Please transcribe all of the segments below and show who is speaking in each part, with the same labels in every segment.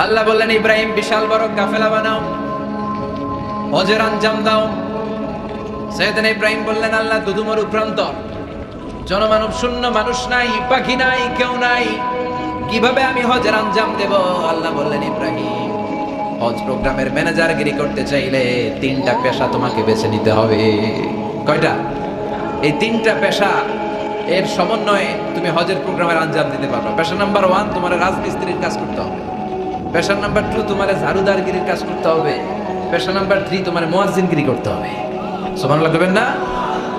Speaker 1: আল্লাহ বললেন ইব্রাহিম বিশাল বড় কাফেলা বানাও, হজের আঞ্জাম দাও। সাইয়েদনা ইব্রাহিম বললেন আল্লাহ দুদুমরু প্রান্তর, জনমানব শূন্য, মানুষ নাই, পাখি নাই, কেউ নাই, কিভাবে আমি হজের আঞ্জাম দেব? আল্লাহ বললেন ইব্রাহিম, হজ প্রোগ্রামের ম্যানেজারগিরি করতে চাইলে তিনটা পেশা তোমাকে বেছে নিতে হবে। কয়টা? এই তিনটা পেশা এর সমন্বয়ে তুমি হজের প্রোগ্রামের আঞ্জাম দিতে পারবে। পেশা নাম্বার 1 তোমার রাজমিস্ত্রির কাজ করতে হবে। পেশা নাম্বার 2 তোমার ঝাড়ুদারগিরির কাজ করতে হবে। পেশা নাম্বার 3 তোমার মুয়াজ্জিনগিরি করতে হবে। সুবহানাল্লাহ বলবেন না?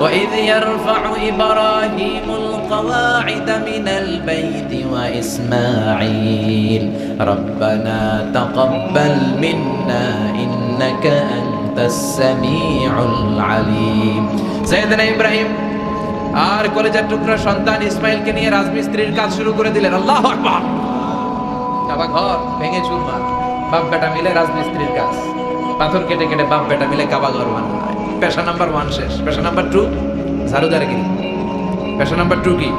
Speaker 1: وَإِذْ يَرْفَعُ إِبْرَاهِيمُ الْقَوَاعِدَ مِنَ الْبَيْتِ وَإِسْمَاعِيلُ رَبَّنَا تَقَبَّلْ مِنَّا إِنَّكَ أَنْتَ السَّمِيعُ الْعَلِيمُ। সাইয়েদনা ইব্রাহিম আর কলেজের টুকরা সন্তান ইসমাইলকে নিয়ে রাজমিস্ত্রির কাজ শুরু করে দিলেন। আল্লাহু আকবার। কাবা ঘর ভেঙে চুরমার, বাপ বেটা মিলে রাজমিস্ত্রির কাজ, পাথর কেটে কেটে বাপ বেটা মিলে কাবা ঘর বানানো। পেশা নাম্বার 1 শেষ। পেশা নাম্বার 2 ঝাড়ুদারগিরি। পেশা নাম্বার 2 কি?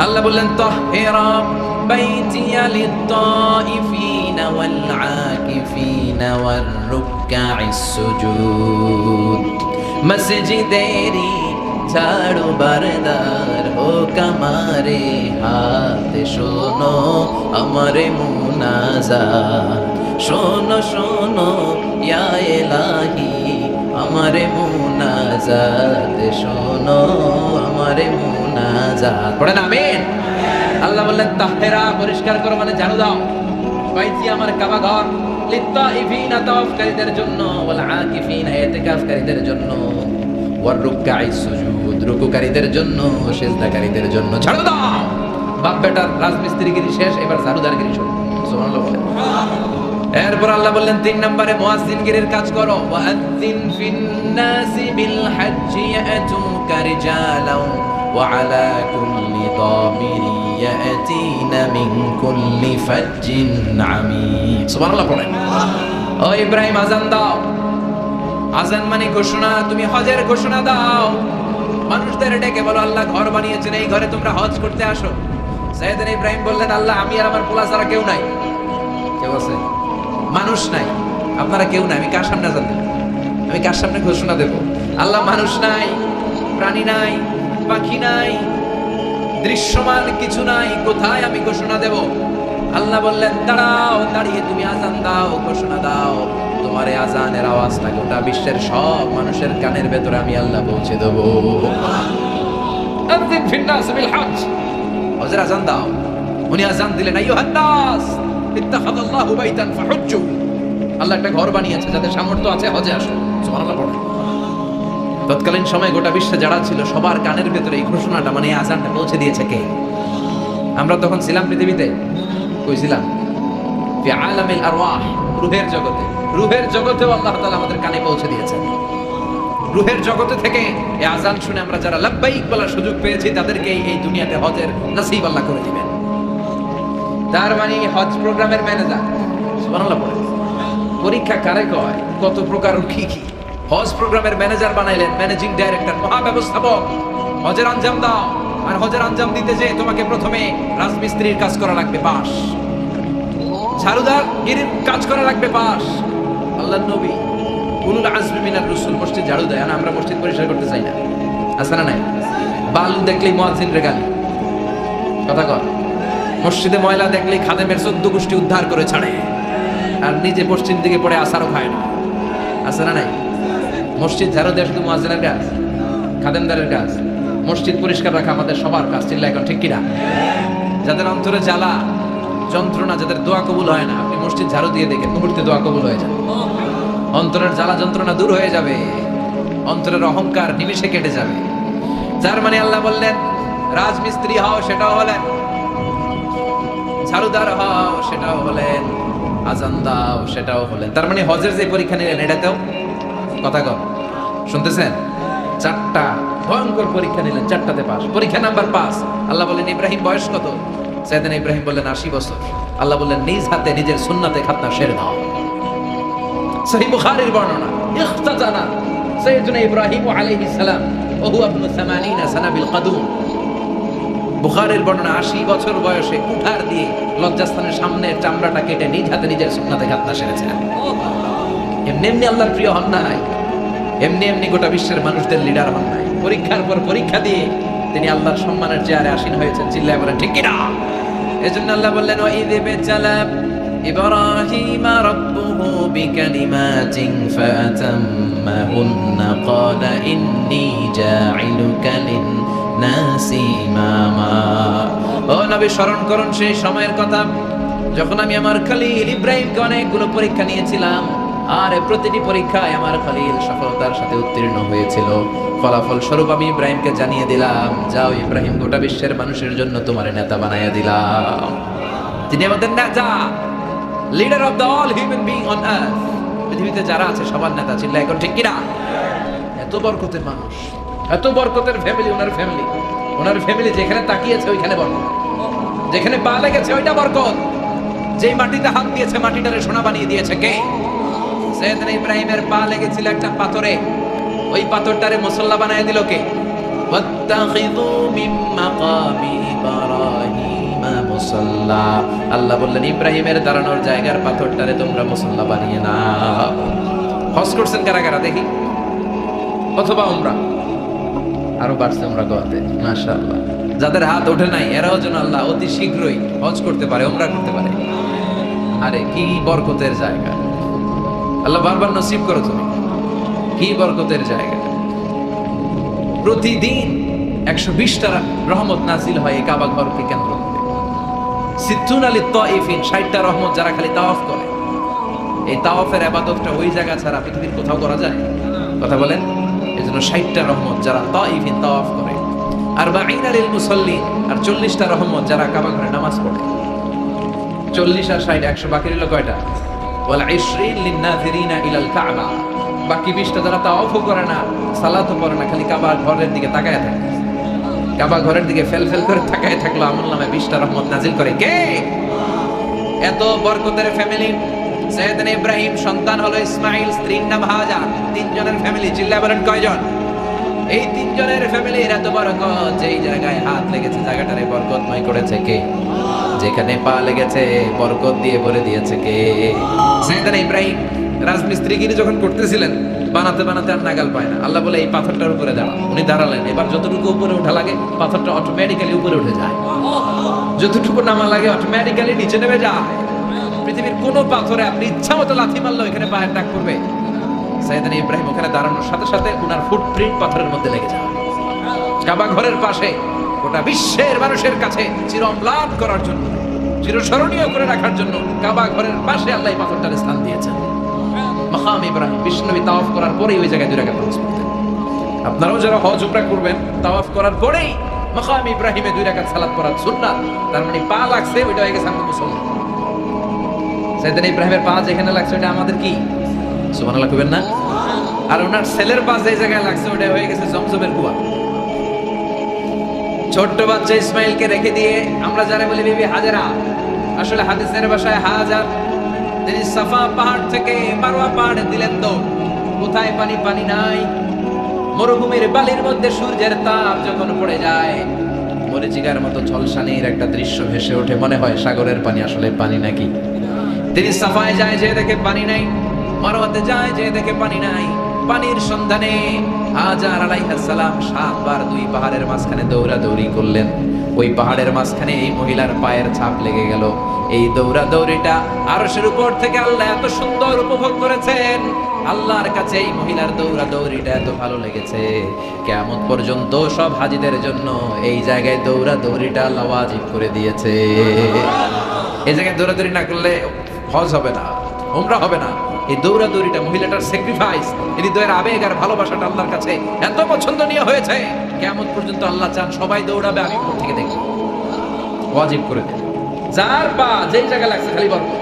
Speaker 1: আল্লাহ বললেন তাহহিরা বাইতিয়া লিত-তাইফিনা ওয়াল আকিফিনা ওয়ার রুকআইস সুজুদ। মসজিদেরি ঝাড়ু বারদার হোক আমারে হাত, শোনো আমারে মুনাজাত, শোনো শোনো ইয়া ইলাহি আমারে মুনাজাত, শোনো আমারে মুনাজাত। পড়েন আমিন। আল্লাহ বললেন তাহহিরা পরিষ্কার করো মানে ঝাড়ু দাও, বাইতি আমার কাবা ঘর, লিত-তাইফিনা তাওয়াফকারীদের জন্য, ওয়াল আকিফিনা ইতিকাফকারীদের জন্য, ওয়ার রুকআইস সুজুদ রুকুকারীদের জন্য, সিজদাকারীদের জন্য। ঝাড়ু দাও। বাপ বেটার রাজমিস্ত্রিগিরি শেষ, এবার ঝাড়ুদারগিরি শুরু। সুবহানাল্লাহ বলেন। এরপর আল্লাহ বললেন 3 নম্বরে মুয়াজ্জিনগিরির কাজ করো। ওয়াআযিন ফিন-নাসি বিল-হাজ্জি ইয়াতুকা রিজালান ওয়া আলা কুল্লি দামিরি ইয়াতিনা মিন কুল্লি ফাজ্জিন আমিক। সুবহানাল্লাহ পড়েন। ও ইব্রাহিম আযান দাও। আযান মানে ঘোষণা, তুমি হজের ঘোষণা দাও। মানুষদের ডেকে বলো আল্লাহ ঘর বানিয়েছেন, এই ঘরে তোমরা হজ করতে আসো। সাইয়েদনা ইব্রাহিম বললেন আল্লাহ আমি আর আমার পোলা ছাড়া কেউ নাই। কেউ আছে? মানুষ নাই, আপনারা কেউ নাই, আমি কার সামনে আযান দেব? আমি কার সামনে ঘোষণা দেব? আল্লাহ মানুষ নাই, প্রাণী নাই, পাখি নাই, দৃশ্যমান কিছু নাই, কোথায় আমি ঘোষণা দেব? আল্লাহ বললেন দাঁড়াও, দাঁড়িয়ে তুমি আযান দাও, ঘোষণা দাও। তোমার এই আযানের আওয়াজটা গোটা বিশ্বের সব মানুষের কানের ভেতরে আমি আল্লাহ পৌঁছে দেব। আযিন ফিন-নাস বিল-হজ্জ, হজের আযান দাও। উনি আযান দিলেন আইয়ুহান নাস ইত্তাখাযাল্লাহু বাইতান ফাহুজ্জু। আল্লাহ একটা ঘর বানিয়েছে, যাদের সামর্থ্য আছে হজে আসো। সুবহানাল্লাহ পড়ে। তৎকালীন সময় গোটা বিশ্বে যারা ছিল সবার কানের ভেতরে এই ঘোষণাটা মানে এই আযানটা পৌঁছে দিয়েছে কে? আমরা তখন ছিলাম পৃথিবীতে, কই ছিলাম? ফি আলামিল আরওয়াহ, রূহের জগতে। রূহের জগতেও আল্লাহ তাআলা আমাদের কানে পৌঁছে দিয়েছেন। রূহের জগতে থেকে এই আযান শুনে আমরা যারা লাব্বাইক বলার সুযোগ পেয়েছি তাদেরকে এই দুনিয়াতে হজের নসিব আল্লাহ করে দিবেন। তার মানে হজ প্রোগ্রামের ম্যানেজার। সুবহানাল্লাহ পড়ে। পরীক্ষা কারে কয়? কত প্রকার কি কি। হজ প্রোগ্রামের ম্যানেজার বানাইলেন, ম্যানেজিং ডাইরেক্টর, মহাব্যবস্থাপক। হজের আঞ্জাম দাও, আর হজের আঞ্জাম দিতে যে তোমাকে প্রথমে রাজমিস্ত্রির কাজ করা লাগবে, পাস। ঝাড়ুদার গিরির কাজ করা লাগবে, পাস। আল্লাহর নবী উলুল আজমি মিনার রাসূল মসজিদ ঝাড়ু দেয়, আমরা মসজিদ পরিষ্কার করতে চাই না। আছে না নাই? বালু দেখলেই মুয়াজ্জিন রে গালি। কথা কর। মসজিদে ময়লা দেখলেই খাদেমের 14 গোষ্ঠী উদ্ধার করে ছাড়ে, আর নিজে পশ্চিম দিকে পড়ে আসারও খায় না। আছে না নাই? মসজিদ ঝাড়ু দেওয়া শুধু মুয়াজ্জিনের কাজ, খাদেমদারের কাজ। মসজিদ পরিষ্কার রাখা আমাদের সবার কাজ। চিল্লা এখন ঠিক কিনা? যাদের অন্তরে জ্বালা যন্ত্রণা, যাদের দোয়া কবুল হয় না, আপনি মসজিদ ঝাড়ু দিয়ে দেখেন মুহূর্তে দোয়া কবুল হয়ে যায়। অন্তরের জ্বালা যন্ত্রণা দূর হয়ে যাবে, অন্তরের অহংকার নিমিষে কেটে যাবে। যার মানে আল্লাহ বললেন রাজমিস্ত্রি হও, সেটাও হলেন। ঝাড়ুদার হও, সেটাও হলেন। আযান দাও, সেটাও হলেন। তার মানে হজের যে পরীক্ষা নিলেন এটাতেও কথা কম শুনতেছেন? 4টা ভয়ঙ্কর পরীক্ষা নিলেন, 4টাতে পাস। পরীক্ষা নাম্বার 5। আল্লাহ বললেন ইব্রাহিম বয়স কত? সাইয়েদনা ইব্রাহিম বললেন 80 বছর। আল্লাহ বললেন নিজ হাতে নিজের সুন্নাতে খাতনা সেরে দাও। সহিহ বুখারীর বর্ণনা, ইখতাজানা সাইয়েদনা ইব্রাহিম আলাইহিস সালাম ওয়া হুয়া ইবনু 80 সানা বিল কাদুম। বুখারীর বর্ণনা 80 বছর বয়সে কুঠার দিয়ে লজ্জাস্থানের সামনের চামড়াটা কেটে নিজ হাতে নিজের সুন্নাতে খাতনা সেরেছেন। এমনি এমনি আল্লাহর প্রিয় হন নাই, এমনি এমনি গোটা বিশ্বের মানুষদের লিডার হন নাই। পরীক্ষার পর পরীক্ষা দিয়ে তিনি আল্লাহর সম্মানের চেয়ারে আসীন হয়েছেন। চিল্লায় বলেন ঠিক কিনা? এজন্য আল্লাহ বললেন ওয়াইদ বিতালা ইব্রাহিম রাব্বুহু বিকালিমাতিন ফাতাম্মাহুন্না ক্বালা ইন্নী জাঈলুকা লিন-নাসি ইমামা। ও নবী, স্মরণ করুন সেই সময়ের কথা যখন আমি আমার খলিল ইব্রাহিমকে অনেকগুলো পরীক্ষা নিয়েছিলাম, আর প্রতিটি পরীক্ষায় আমার খলিল সফলতার সাথে উত্তীর্ণ হয়েছিল। ফলাফল স্বরূপ আমি ইব্রাহিমকে জানিয়ে দিলাম, যাও ইব্রাহিম, গোটা বিশ্বের মানুষের জন্য তোমার নেতা বানাইয়া দিলাম। তিনি আমাদের নেতা, leader of the all human being on earth. পৃথিবীতে যারা আছে সবার নেতা। চিল্লা এখন ঠিক কিনা? এত বরকতের মানুষ, এত বরকতের ফ্যামিলি, ওনার ফ্যামিলি যেখানে তাকিয়েছে ওইখানে বরকত, যেখানে পা লেগেছে ওইটা বরকত। যেই মাটিতে হাত দিয়েছে মাটিটারে সোনা বানিয়ে দিয়েছে কে? সাইয়েদনা ইব্রাহিমের পা লেগেছিল একটা পাথরে, ওই পাথরটারে মুসল্লা বানায় দিল কে? ওয়াত্তাখিযু মিন মাকামি ইব্রাহিমা মুসাল্লা। আল্লাহ বললেন ইব্রাহিমের দাঁড়ানোর জায়গার পাথরটারে তোমরা মুসল্লা বানিয়ে নাও। হজ করছেন কারা কারা দেখি? অথবা উমরা, আরো বাড়ছে উমরা গোয়াতে, মাশাআল্লাহ। যাদের হাত ওঠে নাই এরাও যেন আল্লাহ অতি শীঘ্রই হজ করতে পারে, উমরা করতে পারে। আরে কি বরকতের জায়গা! আল্লাহ বারবার নসিব করো তুমি। কি বরকতের জায়গা! প্রতিদিন 120টা রহমত নাজিল হয় এই কাবা ঘরকে কেন্দ্র করে। সিত্তুন আলী তাইফিন, 60টা রহমত যারা খালি তাওয়াফ করে। এই তাওয়াফের ইবাদতটা ওই জায়গা ছাড়া পৃথিবীর কোথাও করা যায়? কথা বলেন। এজন্য 60টা রহমত যারা তাইফিন তাওয়াফ করে, আর 40 লিল মুসাল্লিন, আর 40টা রহমত যারা কাবা ঘরে নামাজ পড়ে। 40 আর 60 100, বাকি রইল কয়টা? ওয়াল 20 লিন-নাযিরিনা ইলাল কাবা। বাকি 20টা যারা তাওয়াফও করে না, সালাতও পড়ে না, খালি কাবা ঘরের দিকে তাকায় থাকে। কাবা ঘরের দিকে ফেল করে তাকায় থাকলো, আমলনামায় 20টা রহমত নাজিল করে কে? এত বরকতের ফ্যামিলি। সাইয়েদনা ইব্রাহিম সন্তান হলো ইসমাঈল, স্ত্রীর নাম হাজার। 3 জনের ফ্যামিলি। চিল্লায় বলেন কয়জন? এই 3 জনের ফ্যামিলির এত বরকত, যেই জায়গায় হাত লেগেছে জায়গাটারে বরকতময় করেছে কে? যেখানে পা লেগেছে বরকত দিয়ে ভরে দিয়েছে কে? সাইয়েদনা ইব্রাহিম রাজমিস্ত্রিগিরি যখন করতেছিলেন, বানাতে বানাতে আর নাগাল পায় না। আল্লাহ বলে এই পাথরটার উপরে দাঁড়া। উনি দাঁড়ালেন। এবার যতটুকু উপরে ওঠা লাগে পাথরটা অটোমেটিক্যালি উপরে উঠে যায়, যতটুকু নামা লাগে অটোমেটিক্যালি নিচে নেমে যায়। পৃথিবীর কোনো পাথরে আপনি ইচ্ছা মতো লাথি মারলেও এখানে পায়ের দাগ পড়বে। সাইয়েদনা ইব্রাহিম ওখানে দাঁড়ানোর সাথে সাথে ওনার ফুটপ্রিন্ট পাথরের মধ্যে লেগে যায়। কাবা ঘরের পাশে গোটা বিশ্বের মানুষের কাছে চিরম্লান করার জন্য, চিরস্মরণীয় করে রাখার জন্য কাবা ঘরের পাশে আল্লাহ এই পাথরটার স্থান দিয়েছেন। মাকাম ইব্রাহিম, বিশ্বনবী তাওয়াফ করার পরেই ওই জায়গায় 2 রাকাত নামাজ পড়তেন। আপনারাও যারা হজ উমরা করবেন, তাওয়াফ করার পরেই মাকাম ইব্রাহিমে 2 রাকাত সালাত পড়ার সুন্নাত। তার মানে পা লাগছে ওইটা হয়ে গেছে আমাদের মুসলমান। সাইয়েদনা ইব্রাহিমের পা যেখানে লাগছে ওটা আমাদের কি? সুবহানাল্লাহ কইবেন না? আর ওনার ছেলের পা যে জায়গায় লাগছে ওটা হয়ে গেছে জমজমের কুয়া। ছোট্ট বাচ্চা ইসমাইলকে রেখে দিয়ে আমরা যারা বলি বিবি হাজেরা, আসলে হাদিসের ভাষায় হাজার। তিনি সাফা পাহাড় থেকে মারওয়া পাহাড়ে দিলেন দৌড়। কোথায় পানি? পানি নাই। মরুভূমির বালির মধ্যে সূর্যের তাপ যখন পড়ে যায়, মরিচিকার মতো ঝলসানির একটা দৃশ্য ভেসে ওঠে, মনে হয় সাগরের পানি, আসলে পানি নাকি। তিনি সাফায় যায়, যে দেখে পানি নাই। মারওয়াতে যায়, যে দেখে পানি নাই। পানির সন্ধানে হাজার আলাইহিস সালাম 7 বার 2 পাহাড়ের মাঝখানে দৌড়াদৌড়ি করলেন। ওই পাহাড়ের মাঝখানে এই মহিলার পায়ের ছাপ লেগে গেল। এই দৌড়াদৌড়িটা আরশের উপর থেকে আল্লাহ এত সুন্দর উপভোগ করেছেন। আল্লাহর কাছে এই মহিলার দৌড়াদৌড়িটা এত ভালো লেগেছে, কিয়ামত পর্যন্ত সব হাজীদের জন্য এই জায়গায় দৌড়াদৌড়িটা আল্লাহ ওয়াজিব করে দিয়েছে। এই জায়গায় দৌড়াদৌড়ি না করলে হজ হবে না, উমরা হবে না। এই দৌড়াদৌড়িটা, মহিলাটার স্যাক্রিফাইস, হৃদয়ের আবেগ আর ভালোবাসাটা আল্লাহর কাছে এত পছন্দনীয় হয়েছে, কিয়ামত পর্যন্ত আল্লাহ চান সবাই দৌড়াবে, আমি উপর থেকে দেখি। ওয়াজিব করে দেন। যার পা যেই জায়গায় লাগছে খালি বরকত।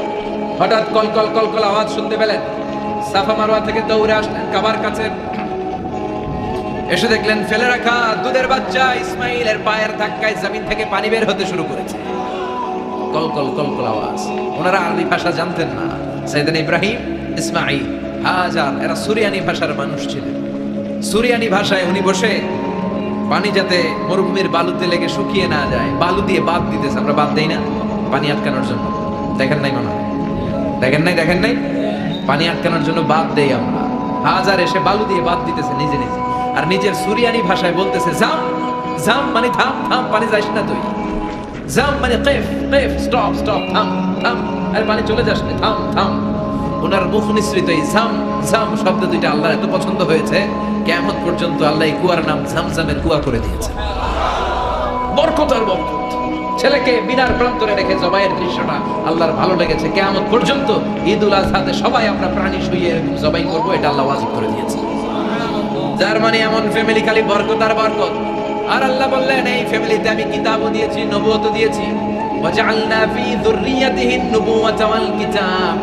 Speaker 1: হঠাৎ কল আওয়াজ শুনতে পেলেন। সাফা মারওয়া থেকে দৌড়ে আসলেন কাবার কাছে। এসে দেখলেন ফেলে রাখা দুধের বাচ্চা ইসমাইলের পায়ের ধাক্কায় জমিন থেকে পানি বের হতে শুরু করেছে। কল আওয়াজ। ওনারা আরবি ভাষা জানতেন না। সাইয়েদনা ইব্রাহিম, ইসমাঈল, হাজার এরা সুরিয়ানি ভাষার মানুষ ছিলেন। সুরিয়ানি ভাষায় উনি বসে পানি যাতে মরুভূমির বালুতে লেগে শুকিয়ে না যায়, বালু দিয়ে বাদ দিতেছে। আমরা বাদ দেই না পানি আটকানোর জন্য? দেখেন নাই মনে হয়? দেখেন নাই পানি আটকানোর জন্য বাদ দেই আমরা। হাজার এসে বালু দিয়ে বাদ দিতেছে নিজে নিজে, আর নিজের সুরিয়ানি ভাষায় বলতেছে জাম জাম, মানে থাম থাম, পানি যাইস না তুই। জাম মানে কেফ কেফ, স্টপ স্টপ, থাম থাম, আরে পানি চলে যাস না, থাম থাম। ওনার মুখ নিঃসৃত এই জাম জাম শব্দ দুইটা আল্লাহর এত পছন্দ হয়েছে, কিয়ামত পর্যন্ত আল্লাহ এই কুয়ার নাম জামজামের কুয়া করে দিয়েছে। বরকত আর বরকত। ছেলেকে মিনার প্রান্তরে রেখে জবাইয়ের দৃশ্যটা আল্লাহর ভালো লেগেছে। কিয়ামত পর্যন্ত ঈদুল আজহাতে সবাই আমরা প্রাণী শুইয়ে এরকম জবাই করবো, এটা আল্লাহ ওয়াজিব করে দিয়েছে। যার মানে এমন ফ্যামিলি খালি বরকত আর বরকত। আর আল্লাহ বললেন এই ফ্যামিলিতে আমি কিতাবও দিয়েছি, নবুয়তও দিয়েছি। ওয়াজআলনা ফি যুররিয়াতিহি আন-নুবুওয়াতা ওয়াল কিতাব।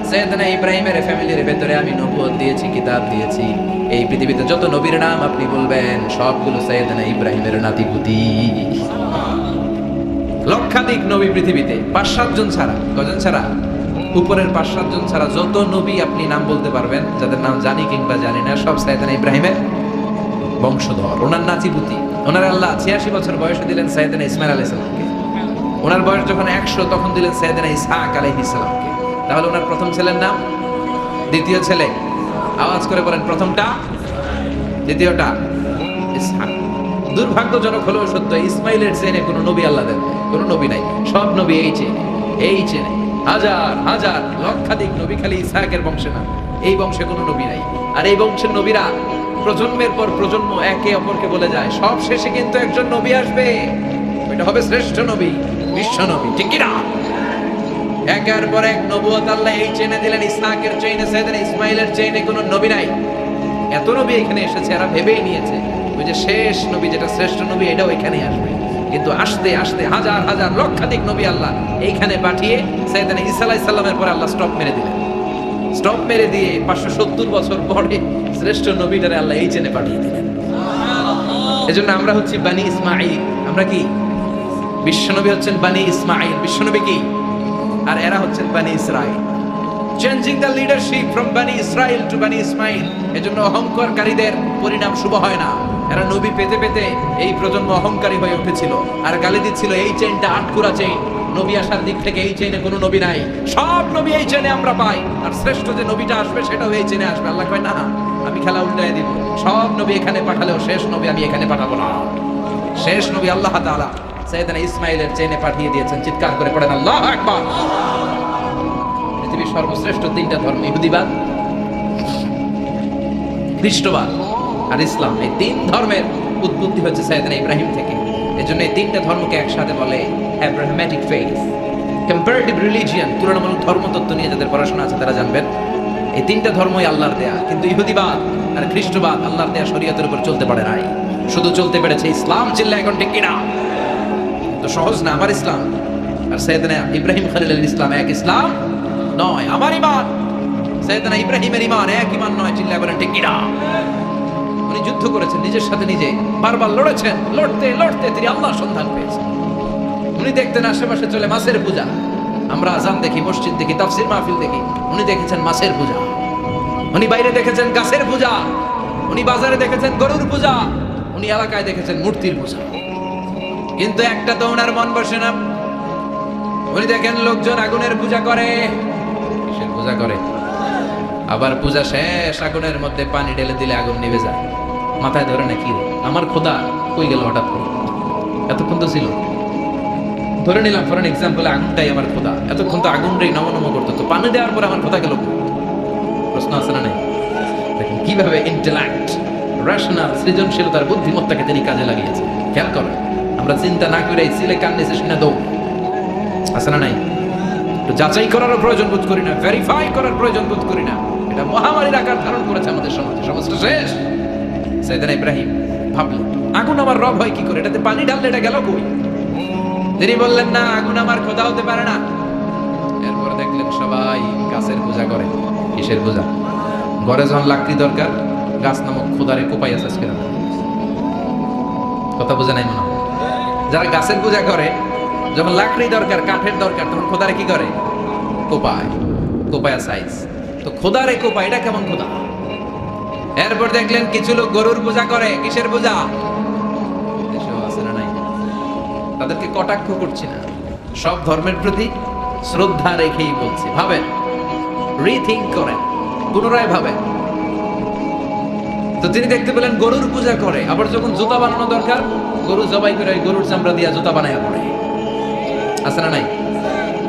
Speaker 1: সাইয়েদনা ইব্রাহিমের ফ্যামিলির ভেতরে আমি নবুয়ত দিয়েছি, কিতাব দিয়েছি। এই পৃথিবীতে যত নবীর নাম আপনি বলবেন সবগুলো সাইয়েদনা ইব্রাহিমের নাতিপুতি। লক্ষাধিক নবী পৃথিবীতে, 5-7 জন ছাড়া। কজন ছাড়া? উপরের 5-7 জন ছাড়া যত নবী আপনি নাম বলতে পারবেন, যাদের নাম জানি কিংবা জানি না, সব সাইয়েদনা ইব্রাহিমের বংশধর, ওনার নাতিপুতি। ওনার আল্লাহ 86 বছর বয়সে দিলেন সাইয়েদনা ইসমাইল আলাইহিস সালামকে। ওনার বয়স যখন 100 তখন দিলেন সাইয়েদনা ইসহাক আলাইহিস সালামকে। তাহলে ওনার প্রথম ছেলের নাম? দ্বিতীয় ছেলে আওয়াজ করে বলেন, প্রথমটা, দ্বিতীয়টা ইসহাক। দুর্ভাগ্যজনক হলেও সত্য, ইসমাইলের চেনে কোনো নবী আল্লাহ দেন কোনো নবী নাই। সব নবী এই চেনে হাজার হাজার লক্ষাধিক নবী খালি ইসহাকের বংশে না, এই বংশে কোনো নবী নাই। আর এই বংশের নবীরা প্রজন্মের পর প্রজন্ম একে অপরকে বলে যায়, সব শেষে কিন্তু একজন নবী আসবে, এটা হবে শ্রেষ্ঠ নবী, বিশ্ব নবী, ঠিক কি না? একের পর এক নবুয়ত আল্লাহ এই চেনে দিলেন। ইসহাকের চেইনে, সাইয়েদনা ইসমাইলের চেইনে কোনো নবী নাই। এত নবী এখানে এসেছে, এরা ভেবেই নিয়েছে ওই যে শেষ নবী যেটা শ্রেষ্ঠ নবী এটাও এখানেই আসবে। কিন্তু আস্তে আস্তে হাজার হাজার লক্ষাধিক নবী আল্লাহ এইখানে পাঠিয়ে সাইয়েদনা ঈসা আলাইহিস সালামের পরে আল্লাহ স্টপ মেরে দিলেন। স্টপ মেরে দিয়ে 570 বছর পরে শ্রেষ্ঠ নবীটারে আল্লাহ এই চেনে পাঠিয়ে দিলেন। এজন্য আমরা হচ্ছি বানি ইসমাঈল। আমরা কি? বিশ্বনবী হচ্ছেন বানি ইসমাঈল, বিশ্বনবী কি? আর এরা হচ্ছেন বানি Israil. Changing the leadership from বানি ইসরাইল টু বানি ইসমাইল। এজন্য অহংকারীদের পরিণাম শুভ হয় না। এরা নবী পেতে পেতে এই প্রজন্ম অহংকারী হয়ে উঠেছিল আর গালি দিচ্ছিল এই চেইনটা আটকুরা চেইন, নবী আসার দিক থেকে এই চেইনে কোনো নবী নাই, সব নবী এই চেইনে আমরা পাই, আর শ্রেষ্ঠ যে নবীটা আসবে সেটাও এই চেইনে আসবে। আল্লাহ কয় না, আমি খেলা উল্টায় দিব, সব নবী এখানে পাঠালেও শেষ নবী আমি এখানে পাঠাবো না। শেষ নবী আল্লাহ তাআলা সাইয়েদনা ইসমাইলের চেইনে পাঠিয়ে দিয়েছেন। চিৎকার করে পড়েন আল্লাহু আকবার। পৃথিবীর সর্বশ্রেষ্ঠ 3টা ধর্ম, ইহুদিবাদ, খ্রিস্টবাদ আর ইসলাম, এই 3 ধর্মের উৎপত্তি হচ্ছে সাইয়েদনা ইব্রাহিম থেকে। এজন্য এই 3টা ধর্মকে একসাথে বলে অ্যাব্রাহামেটিক ফেইথ, কম্পারেটিভ রিলিজিয়ন। তুলনামূলক ধর্মতত্ত্ব নিয়ে যাদের পড়াশোনা আছে তারা জানবেন এই 3টা ধর্মই আল্লাহর দেয়া। কিন্তু ইহুদিবাদ আর খ্রিস্টবাদ আল্লাহর দেয়া শরীয়তের উপর চলতে পারে নাই, শুধু চলতে পেরেছে ইসলাম। চিল্লা এখন ঠিক কিনা? তো সহজ না আমার ইসলাম আর সাইয়েদনা ইব্রাহিম খলিলুল ইসলাম এক ইসলাম নয়। আমার ঈমান সাইয়েদনা ইব্রাহিমের ঈমান এক ঈমান নয়। চিল্লা বলেন ঠিক কিনা? উনি যুদ্ধ করেছেন নিজের সাথে নিজে, বারবার লড়েছেন, লড়তে লড়তে তিনি আল্লাহর সন্ধান পেয়েছেন। উনি দেখতেন আশেপাশে চলে মাছের পূজা, আমরা আজান দেখি, মসজিদ দেখি, তাফসীর মাহফিল দেখি, উনি দেখেছেন মাছের পূজা। উনি বাইরে দেখেছেন গাছের পূজা, উনি বাজারে দেখেছেন গরুর পূজা, উনি এলাকায় দেখেছেন মূর্তির পূজা। কিন্তু একটা তো ওনার মন বসে না। উনি দেখেন লোকজন আগুনের পূজা করে। কিসের পূজা করে? আবার পূজা শেষ আগুনের মধ্যে পানি ঢেলে দিলে আগুন নিভে যায়। মাথায় ধরে না, কি আমার খোদা কই গেল হঠাৎ করে? এতক্ষণ তো ছিল। ধরে নিলাম ফর এক্সাম্পল আগুনটাই আমার খোদা, এতক্ষণ তো আগুন রে নম নম করতো, তো পানি দেওয়ার পর আমার খোদা গেল? প্রশ্ন আছে না? নাই? দেখেন কিভাবে ইন্টেলেক্ট, রেশনাল, সৃজনশীলতার বুদ্ধিমত্তাকে তিনি কাজে লাগিয়েছেন। খেয়াল করেন, আমরা চিন্তা না করে সিলে কান নিচে শুনে দৌ আছে না? নাই? তো যাচাই করারও প্রয়োজন বোধ করি না, ভেরিফাই করার প্রয়োজন বোধ করি না। এটা মহামারীর আকার ধারণ করেছে আমাদের সমাজে, সমাজটা শেষ। সাইয়েদনা ইব্রাহিম ভাবলেন আগুন আমার রব হয় কি করে, এটাতে পানি ঢাললে এটা গেল কই? তিনি বললেন না, আগুন আমার খোদা হতে পারে না। এরপর দেখলেন সবাই গাছের পূজা করে। কিসের পূজা? ঘরে যখন লাকড়ি দরকার, গাছ নামক খোদারে কোপাই আছে আজকে। কথা বোঝা নাই মনে হয়? যারা গাছের পূজা করে, যখন লাকড়ি দরকার, কাঠের দরকার, তখন খোদারে কি করে? কোপায়। কোপায়া সাইজ। তো খোদারে কোপায়, এটা কেমন খোদা? এরপর দেখলেন কিছু লোক গরুর পূজা করে। কিসের পূজা? তাদেরকে কটাক্ষ করছি না, সব ধর্মের প্রতি শ্রদ্ধা রেখেই বলছি। ভাবেন, রিথিঙ্ক করেন, পুনরায় ভাবেন। তো তিনি দেখতে পেলেন গরুর পূজা করে, আবার যখন জুতা বানানো দরকার গরু জবাই করে গরুর চামড়া দিয়া জুতা বানায় পড়ে। আছে না নাই?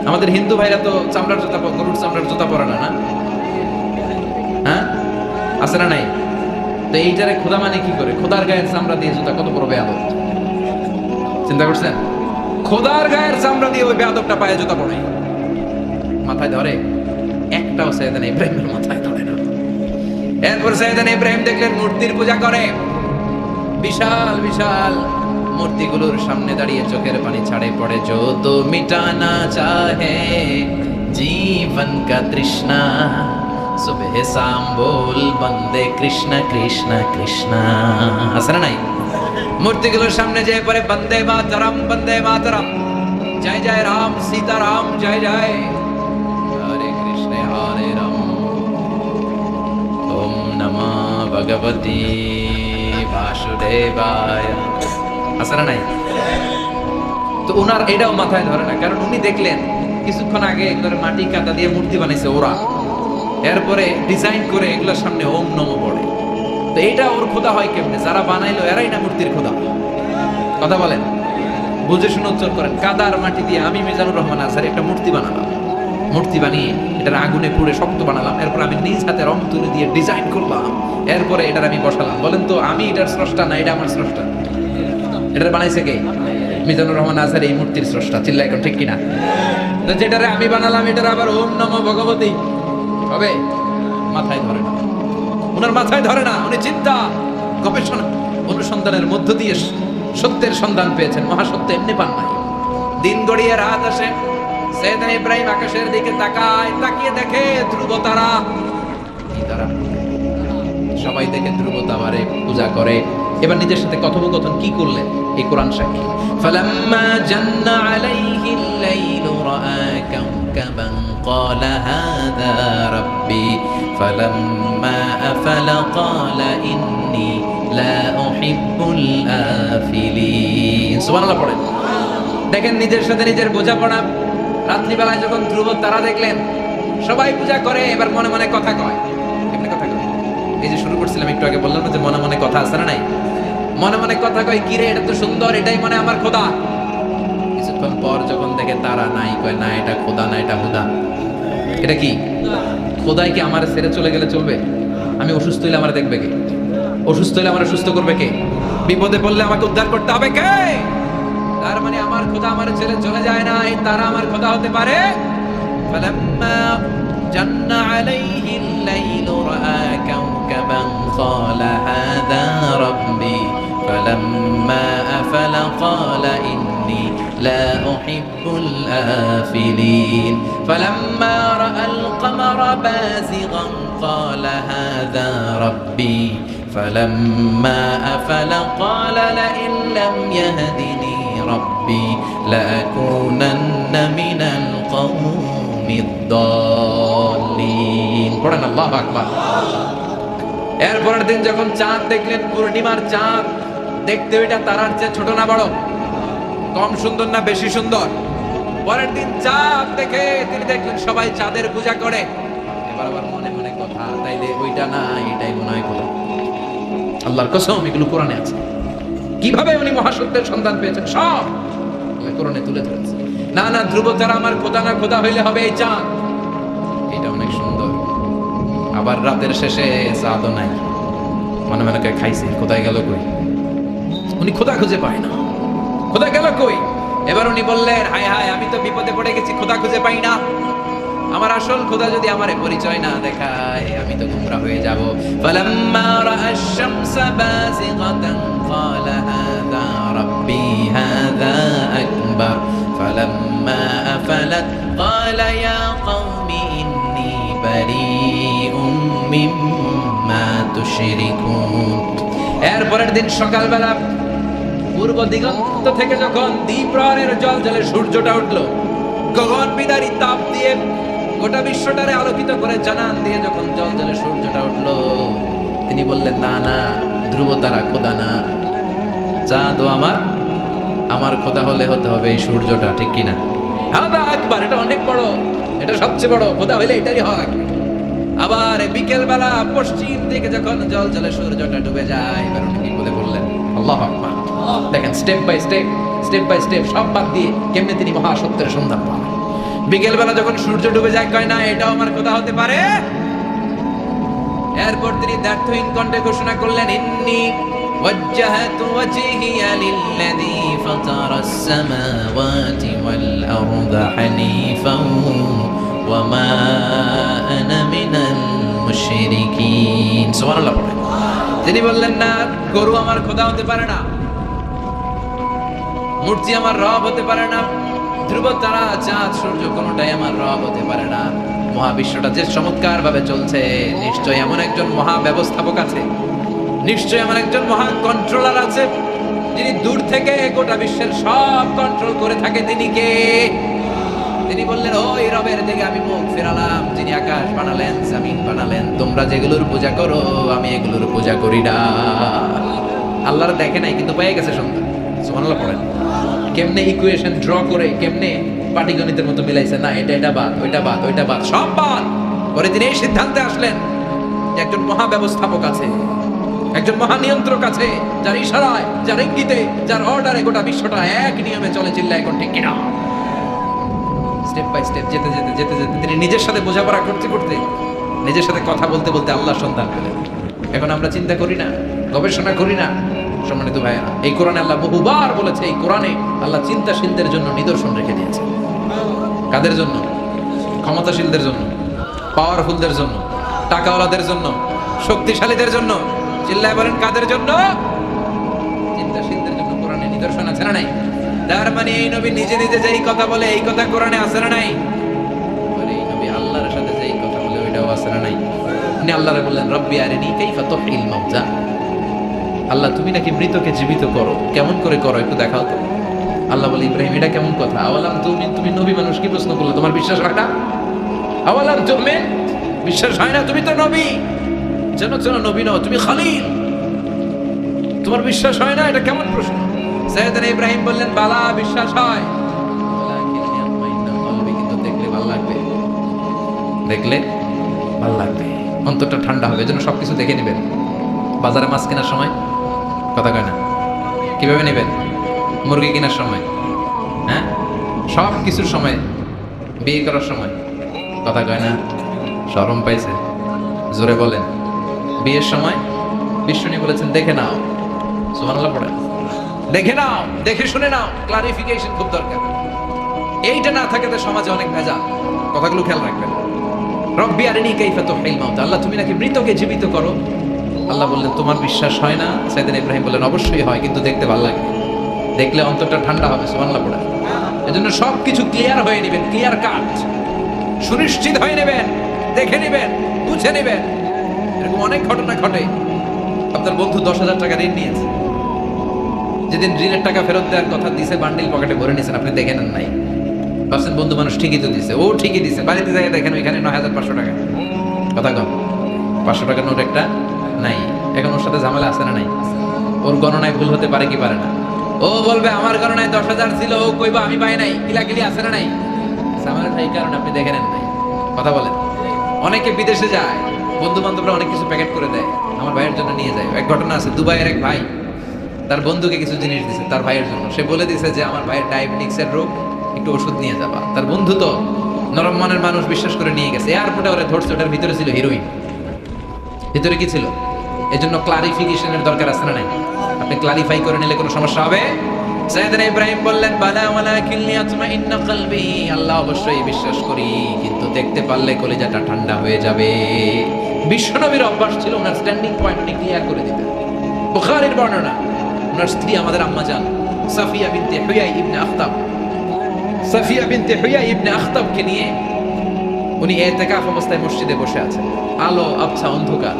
Speaker 1: আমাদের হিন্দু ভাইরা তো চামড়ার জুতা, গরুর চামড়ার জুতা পরে না, না? হ্যাঁ, আছে না নাই? তো এইটারে খোদা মানে কি করে? খোদার গায়ের চামড়া দিয়ে জুতা, কত বড় বেয়াদব! চিন্তা করছেন? খোদার গায়ের চামড়া দিয়ে ওই বেয়াদবটা পায়ে জুতা পড়ে, মাথায় ধরে? একটাও সাইয়েদনা ইব্রাহিমের মাথায় ধরে না। এরপর সাইয়েদনা ইব্রাহিম দেখলেন মূর্তির পূজা করে, বিশাল বিশাল মূর্তিগুলোর সামনে দাঁড়িয়ে চোখের পানি ছাড়ে পড়ে। जो तो मिटाना चाहे जीवन का तृष्णा सुबह शाम बोल बंदे कृष्ण कृष्ण कृष्ण। আছে না নাই? মূর্তিগুলোর সামনে যে পড়ে বন্দে মাতরম বন্দে মাতরম, জয় জয় রাম সীতারাম জয় জয়, হরে কৃষ্ণ হরে রাম, ওম নমঃ ভগবতে বাসুদেবায়। আছে না নাই? তো ওনার এটাও মাথায় ধরে না, কারণ উনি দেখলেন কিছুক্ষণ আগে এগুলোর মাটি কাদা দিয়ে মূর্তি বানাইছে ওরা, এরপরে ডিজাইন করে এগুলোর সামনে ওম নমঃ পড়ে। তো এটা ওর খোদা হয় কেমনে? যারা বানাইলো এরাই না মূর্তির খোদা। কথা বলেন, বুঝে শুনে উচ্চার করেন। কাদার মাটি দিয়ে আমি মিজানুর রহমান আসার একটা মূর্তি বানালাম, মূর্তি বানিয়ে এটার আগুনে পুড়ে শক্ত বানালাম, এরপর আমি নিজ হাতে রং তুলি দিয়ে ডিজাইন করলাম, এরপরে এটার আমি বসালাম। বলেন তো আমি এটার স্রষ্টা না এটা আমার স্রষ্টা? এটার বানাইছে কে? মিজানুর রহমান আসার এই মূর্তির স্রষ্টা। চিল্লা এখন ঠিক কিনা? তো যেটারে আমি বানালাম এটার আবার ওম নমঃ ভগবতী হবে? মাথায় ধরে না, ওনার মাথায় ধরে না। উনি চিন্তা গবেষণা অনুসন্ধানের মধ্য দিয়ে সত্যের সন্ধান পেয়েছেন। মহাসত্য এমনি পান নাই। দিন গড়িয়ে রাত আসে, সাইয়েদনা ইব্রাহিম আকাশের দিকে তাকায়, তাকিয়ে দেখে ধ্রুব তারা। কি তারা? সবাই দেখে ধ্রুব তারারে পূজা করে। এবার নিজের সাথে কথোপকথন কি করলেন এই কোরআন সাক্ষী। ফালাম্মা জান্না আলাইহিল লাইলু রাআ কাওকাবান ক্বালা হাযা রাব্বি ফালাম্মা আফালা ক্বালা ইন্নী লা উহিব্বুল আফিলিন। সুবহানাল্লাহ পড়েন। দেখেন নিজের সাথে নিজের বোঝাপড়া। রাত্রিবেলায় যখন ধ্রুব তারা দেখলেন সবাই পূজা করে, এবার মনে মনে কথা কয়। কেমনে কথা কয়? এই যে শুরু করছিলাম একটু আগে, বললাম না যে মনে মনে কথা আছে না নাই? মনে মনে কথা কয়, কি রে এটা তো সুন্দর, এটাই মনে আমার খোদা। কিছুক্ষণ পর যখন দেখে তারা নাই, কয় না এটা খোদা না, এটা হুদা। এটা কি? খোদাই কি আমার ছেড়ে চলে গেলে চলবে? আমি অসুস্থ হইলে আমার দেখবে কে? অসুস্থ হইলে আমার সুস্থ করবে কে? বিপদে পড়লে আমাকে উদ্ধার করতে হবে কে? তার মানে আমার খোদা আমার ছেড়ে চলে যায় না, এই তারা আমার খোদা হতে পারে। ফালাম্মা জান্না আলাইহিল লাইলু রাআ কাওকাবান ক্বালা হাযা রাব্বি ফালাম্মা আফালা ক্বালা ইন্নী লা উহিব্বুল আফিলিন ফালাম্মা রাআল কমারা বাযিগান ক্বালা হাযা রাব্বি ফালাম্মা আফালা ক্বালা লাইন লাম ইয়াহদিনি রাব্বি লাকুনান্না মিনাল কওমিদ দাল্লিন। পড়েন আল্লাহু আকবার। এরপরের দিন যখন চাঁদ দেখলেন, পূর্ণিমার চাঁদ, দেখতে ওইটা তারার চেয়ে ছোট না বড়? কম সুন্দর না বেশি সুন্দর? পরের দিন চাঁদ দেখে তিনি দেখলেন সবাই চাঁদের পূজা করে। এবার আবার মনে মনে কথা, তাইলে ওইটা না এটাই মনে হয় খোদা। আল্লাহর কসম এগুলো কোরআনে আছে। কিভাবে উনি মহাসত্যের সন্ধান পেয়েছেন সব কোরআনে তুলে ধরেছে। না না ধ্রুব তারা আমার খোদা না, খোদা হইলে হবে এই চাঁদ। এটা অনেক সুন্দর। আবার রাতের শেষে চাঁদও নাই, মনে মনে খাইছে কোথায় গেল কই? উনি খোদা খুঁজে পায় না, খোদা গেল কই? এবার উনি বললেন হায় হায়, আমি তো বিপদে পড়ে গেছি, খোদা খুঁজে পাই না। আমার আসল খোদা যদি আমারে পরিচয় না দেখায় আমি তো গুমরা হয়ে যাব। ফালাম্মা রাআশ শামসা বাযিগাতান ক্বালা হাযা রাব্বি হাযা আকবার ফালাম্মা আফালাত ক্বালা ইয়া কওমি ইন্নী বারীউম মিম্মা তুশরিকুন। এরপরের দিন সকালবেলা পূর্ব দিগন্ত থেকে যখন দ্বীপ্রহরের জলে সূর্যটা উঠলো, গগন বিদারী তাপ দিয়ে গোটা বিশ্বটারে আলোকিত করে জানান দিয়ে যখন জলে সূর্যটা উঠলো, তিনি বললেন না না ধ্রুব তারা খোদা না, চাঁদও আমার আমার খোদা হলে হতে হবে এই সূর্যটা, ঠিক কিনা? হাদা আকবার, এটা অনেক বড়, এটা সবচেয়ে বড়, খোদা হইলে এটাই হয়। আবার বিকেল বেলা পশ্চিম দিকে যখন জল জলে সূর্যটা ডুবে যায়, এবার উনি কি বলে বললেন আল্লাহু আকবার। দেখেন স্টেপ বাই স্টেপ সব বাদ দিয়ে কেমনে তিনি মহাসত্যের সন্ধান পান। বিকেল বেলা যখন সূর্য ডুবে যায় কয় না এটাও আমার খোদা হতে পারে। এরপর তিনি দ্ব্যর্থহীন কণ্ঠে ঘোষণা করলেন ইন্নী ওয়াজ্জাহতু ওয়াজহিয়া লিল্লাযী ফাতারাস সামাওয়াতি ওয়াল আরদা হানিফান ওয়া মা আনা মিনাল মুশরিকিন। সুবহানাল্লাহ পড়ে। তিনি বললেন না গরু আমার খোদা হতে পারে না, মূর্তি আমার রব হতে পারে না, ধ্রুব তারা চাঁদ সূর্য কোনটাই আমার রব হতে পারে না। মহাবিশ্বটা যে চমৎকার ভাবে চলছে, নিশ্চয়ই এমন একজন মহা ব্যবস্থাপক আছে, নিশ্চয়ই এমন একজন মহা কন্ট্রোলার আছে, যিনি দূর থেকে গোটা বিশ্বের সব কন্ট্রোল করে থাকে। তিনি কে? তিনি বললেন ওই রবের দিকে আমি মুখ ফেরালাম, যিনি আকাশ বানালেন, জমিন বানালেন। তোমরা যেগুলোর পূজা করো আমি এগুলোর পূজা করি না। আল্লাহর দেখে নাই কিন্তু পেয়ে গেছে সন্তান। সুবহানাল্লাহ পড়েন। কেমনে ইকুয়েশন ড্র করে, কেমনে পাটিগণিতের মতো মিলাইছে, না এটা বাদ, ওইটা বাদ, ওইটা বাদ, সব বাদ। পরে তিনি এই সিদ্ধান্তে আসলেন যে একজন মহা ব্যবস্থাপক আছে, একজন মহা নিয়ন্ত্রক আছে, যার ইশারায়, যার ইঙ্গিতে, যার অর্ডারে গোটা বিশ্বটা এক নিয়মে চলে। চিল্লায় এখন ঠিক কিনা? স্টেপ বাই স্টেপ যেতে তিনি নিজের সাথে বোঝাপড়া করতে করতে, নিজের সাথে কথা বলতে বলতে আল্লাহর সন্তান পেলেন। এখন আমরা চিন্তা করি না, গবেষণা করি না। সম্মানিত ভাইয়েরা, এই কোরআনে আল্লাহ বহুবার বলেছে, এই কোরআনে আল্লাহ চিন্তাশীলদের জন্য নিদর্শন রেখে দিয়েছে। কাদের জন্য? ক্ষমতাশীলদের জন্য, পাওয়ারফুলদের জন্য, টাকাওয়ালাদের জন্য, শক্তিশালীদের জন্য। চিল্লায় বলেন কাদের জন্য? চিন্তাশীলদের জন্য কোরআনে নিদর্শন আছে না নাই? তার মানে এই নবী নিজে নিজে যেই কথা বলে এই কথা কোরআনে আছে না নাই? এই নবী আল্লাহর সাথে যেই কথা বলে ওইটাও আছে না নাই? তিনি আল্লাহরে বললেন রব্বি আরিনি কাইফা তুহয়িল মাউতা। আল্লাহ তুমি নাকি মৃতকে জীবিত করো, কেমন করে করো একটু দেখাও তো। আল্লাহ বলে ইব্রাহিম এটা কেমন কথা? আওয়ালাম তুমি নবী মানুষ, কি প্রশ্ন করলে? তোমার বিশ্বাস হয় না? আওয়ালাম তুমি বিশ্বাস হয় না? তুমি তো নবী, যেন নবী নও, তুমি খলিল, তোমার বিশ্বাস হয় না? এটা কেমন প্রশ্ন? সাইয়েদনা ইব্রাহিম বললেন বালা, বিশ্বাস হয়, কিন্তু দেখলে ভালো লাগবে, দেখলে ভালো লাগবে, অন্তরটা ঠান্ডা হবে। এজন্য সবকিছু দেখে নেবেন। বাজারে মাছ কেনার সময় কথা কয় না, কিভাবে নেবেন? মুরগি কেনার সময়, হ্যাঁ, সব কিছুর সময়, বিয়ে করার সময় কথা কয় না, শরম পাইছে, জোরে বলেন। বিয়ের সময় বিষ্ণু বলেছেন দেখে নাও। সুবহানাল্লাহ পড়েন। দেখে নাও, দেখে শুনে নাও, ক্লারিফিকেশন খুব দরকার। এইটা না থাকাতে সমাজে অনেক ভেজাল। কথাগুলো খেয়াল রাখবেন। রব্বি আরিনি কাইফা তুহয়িল মাউতা। আল্লাহ তুমি নাকি মৃতকে জীবিত করো। আল্লাহ বললেন তোমার বিশ্বাস হয় না? সাইয়েদনা ইব্রাহিম বললেন অবশ্যই হয়, কিন্তু দেখতে ভালো লাগে, দেখলে অন্তরটা ঠান্ডা হবে। সুবহানাল্লাহ পড়েন। এজন্য সবকিছু ক্লিয়ার হয়ে নেবেন, ক্লিয়ার কাট, সুনিশ্চিত হয়ে নেবেন, দেখে নেবেন, বুঝে নেবেন। এরকম অনেক ঘটনা ঘটে। আপনার বন্ধু 10,000 টাকা ঋণ নিয়েছে, যেদিন ঋণের টাকা ফেরত দেওয়ার কথা দিছে বান্ডিল পকেটে ভরে নিয়েছেন, আপনি দেখে নেন নাই। ভাবছেন বন্ধু মানুষ ঠিকই তো দিছে, ও ঠিকই দিছে। বাড়িতে যাই দেখেন ওইখানে 9,500 টাকা। কথা কম, 500 টাকার নোট একটা নাই। এখন ওর সাথে ঝামেলা আছে না নাই? ওর গণনায় ভুল হতে পারে কি পারে না? ও বলবে আমার গণনায় 10,000 ছিল, ও কইবা আমি পাই নাই, কিলাকিলি আছে না নাই? ঝামেলাটা এই কারণে আপনি দেখে নেন নাই। কথা বলেন। অনেকে বিদেশে যায়, বন্ধু বান্ধবরা অনেক কিছু প্যাকেট করে দেয়, আমার ভাইয়ের জন্য নিয়ে যায়। এক ঘটনা আছে, দুবাইয়ের এক ভাই তার বন্ধুকে কিছু জিনিস দিছে তার ভাইয়ের জন্য। সে বলে দিছে যে আমার ভাইয়ের ডায়াবেটিক্সের রোগ, একটু ওষুধ নিয়ে যাবা। তার বন্ধু তো নরম মনের মানুষ, বিশ্বাস করে নিয়ে গেছে। এয়ারপোর্টে ওরা ধরছে, ওটার ভিতরে ছিল হিরোইন। ভিতরে কি ছিল? এজন্য ক্লারিফিকেশনের দরকার আছে না নাই? আপনি ক্লারিফাই করে নিলে কোনো সমস্যা হবে? সাইয়েদনা ইব্রাহিম বললেন বালা ওয়ালাকিন লিয়াতমাইন্না কলবি। আল্লাহ অবশ্যই বিশ্বাস করি, কিন্তু দেখতে পারলে কলিজাটা ঠান্ডা হয়ে যাবে। বিশ্বনবীর অভ্যাস ছিল ওনার স্ট্যান্ডিং পয়েন্ট উনি ক্লিয়ার করে দিতেন। বুখারীর বর্ণনা, ওনার স্ত্রী আমাদের আম্মা জান সাফিয়া বিনতে হুয়াই ইবনে আখতাব, সাফিয়া বিনতে হুয়াই ইবনে আখতাবকে নিয়ে উনি ইতিকাফ অবস্থায় মসজিদে বসে আছেন। আলো আবছা অন্ধকার।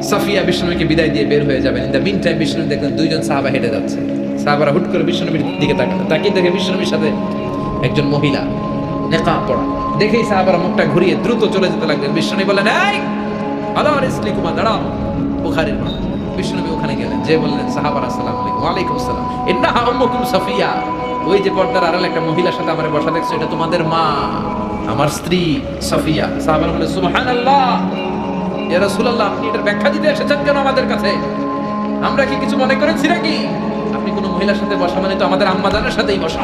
Speaker 1: সাফিয়া বিষ্ণুকে বিদায় দিয়ে বের হয়ে যাবেন। In the meantime Vishnu দেখলেন দুইজন সাহাবা হেঁটে যাচ্ছে। সাহাবারা হুট করে বিষ্ণুনবীর দিকে তাকালেন, তাকিয়ে দেখে বিষ্ণুনবীর সাথে একজন মহিলা নেকাব পরা। দেখেই সাহাবারা মুখটা ঘুরিয়ে দ্রুত চলে যেতে লাগলেন। বিষ্ণুনবী বললেন এই আলা রিসলিকুমা, দাঁড়াও। বুখারীর বর্ণনা। বিশ্বনবী ওখানে গেলেন, যে বললেন সাহাবারা আসসালামু আলাইকুম। ওয়ালাইকুম আসসালাম। ইন্নাহা উম্মুকুম সাফিয়া, ওই যে পর্দার আড়ালে একটা মহিলার সাথে আমারে বসা দেখছো, এটা তোমাদের মা, আমার স্ত্রী সাফিয়া। সাহাবারা বলে সুবহানাল্লাহ, ইয়া রাসূলুল্লাহ, আপনি এটার ব্যাখ্যা দিতে এসেছেন কেন আমাদের কাছে? আমরা কি কিছু মনে করেছি নাকি? আপনি কোনো মহিলার সাথে বসা মানে তো আমাদের আম্মাজানের সাথেই বসা।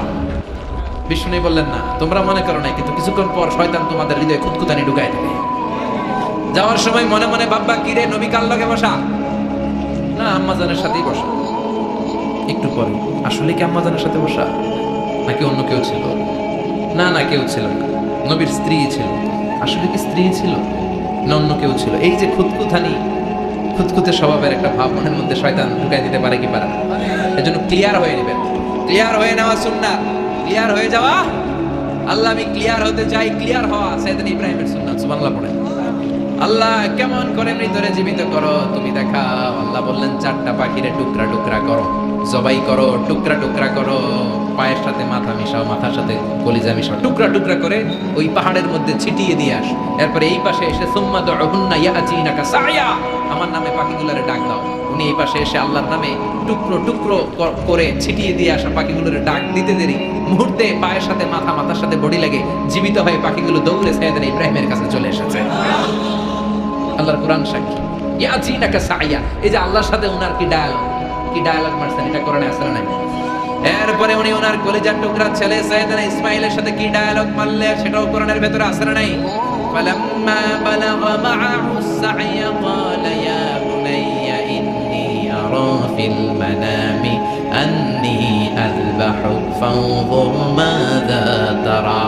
Speaker 1: বিষ্ণু বললেন না, তোমরা মনে করো না, কিন্তু কিছুক্ষণ পর শয়তান তোমাদের হৃদয়ে খুঁতখুঁতানি ঢুকায় দেবে। যাওয়ার সময় মনে মনে ভাববা, কি রে নবী কার লগে বসা? না, আম্মাজানের সাথেই বসা। একটু পরে আসলে কি আম্মাজানের সাথে বসা, নাকি অন্য কেউ ছিল? না না, কেউ ছিল না, নবীর স্ত্রী ছিল। আসলে কি স্ত্রী ছিল না অন্য কেউ ছিল? এই যে খুঁতখুঁতানি, খুঁতখুঁতে স্বভাবের একটা ভাব মনের মধ্যে শয়তান ঢুকাই দিতে পারে কি পারে না? এজন্য ক্লিয়ার হয়ে নেবেন। ক্লিয়ার হয়ে নেওয়া সুন্নাত, ক্লিয়ার হয়ে যাওয়া। আল্লাহ, আমি ক্লিয়ার হতে চাই, ক্লিয়ার হওয়া সাইয়েদনা ইব্রাহিমের সুন্নাত। সুবহানাল্লাহ পড়েন। আল্লাহ, কেমন করে মৃতরে জীবিত করো তুমি দেখাও। আল্লাহ বললেন, 4টা পাখিরে টুকরা টুকরা করো, জবাই করো, টুকরা টুকরা করো, পায়ের সাথে মাথা মিশাও, মাথার সাথে কলিজা মিশাও, টুকরা টুকরা করে ওই পাহাড়ের মধ্যে ছিটিয়ে দিয়ে আস। এরপরে এই পাশে এসে সুম্মা দুহুন্না ইয়াতিনাকা সায়া, আমার নামে পাখিগুলোরে ডাক দাও। উনি এই পাশে এসে আল্লাহর নামে টুকরো টুকরো করে ছিটিয়ে দিয়ে আসা পাখিগুলোরে ডাক দিতে দেরি মুহূর্তে পায়ের সাথে মাথা, মাথার সাথে বডি লাগে জীবিত হয়ে পাখিগুলো দৌড়ে সাইয়েদনা ইব্রাহিমের কাছে চলে এসেছে। আল্লাহর কোরআন সাক্ষী। ইয়াতিনাকা সায়া, এই যে আল্লাহর সাথে উনার কি ডায়ালগ মারছেন, এটা কোরআনে আছে না নাই? এরপরে উনি ওনার কলিজার টুকরা ছেলে সাইয়েদনা ইসমাঈলের সাথে কি ডায়ালগ মারলেন, সেটাও কোরআনের ভেতরে আছে না নাই? ফালাম্মা বালাগা মাআহু সা'য়া ক্বালা ইয়া বুনাইয়া ইন্নী আরা ফিল মানামি আন্নী আযবাহুক ফানজুর মাযা তারা।